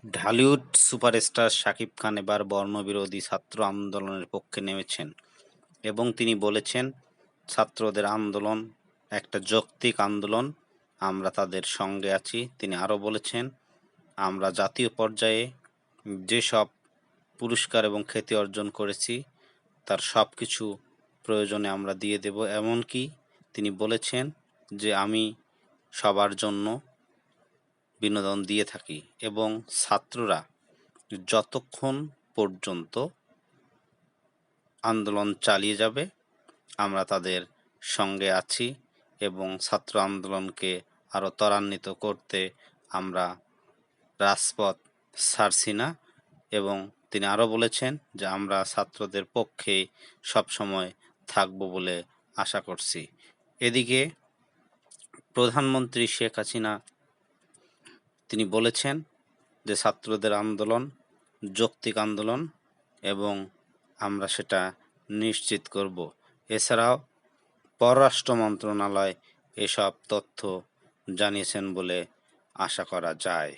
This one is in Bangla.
ঢালিউড সুপারস্টার শাকিব খান এবার বর্ণবিরোধী ছাত্র আন্দোলনের পক্ষে নেমেছেন এবং তিনি বলেছেন, ছাত্রদের আন্দোলন একটা যৌক্তিক আন্দোলন, আমরা তাদের সঙ্গে আছি। তিনি আরও বলেছেন, আমরা জাতীয় পর্যায়ে যেসব পুরস্কার এবং খ্যাতি অর্জন করেছি তার সব কিছু প্রয়োজনে আমরা দিয়ে দেব। এমনকি তিনি বলেছেন যে আমি সবার জন্য বিনোদন দিয়ে থাকি এবং ছাত্ররা যতক্ষণ পর্যন্ত আন্দোলন চালিয়ে যাবে আমরা তাদের সঙ্গে আছি এবং ছাত্র আন্দোলনকে আরও ত্বরান্বিত করতে আমরা রাজপথ ছাড়ছি না। এবং তিনি আরও বলেছেন যে আমরা ছাত্রদের পক্ষে সবসময় থাকব বলে আশা করছি। এদিকে প্রধানমন্ত্রী শেখ হাসিনা তিনি বলেছেন যে ছাত্রদের আন্দোলন যৌক্তিক আন্দোলন এবং আমরা সেটা নিশ্চিত করব। এছাড়াও পররাষ্ট্র মন্ত্রণালয় এসব তথ্য জানিয়েছেন বলে আশা করা যায়।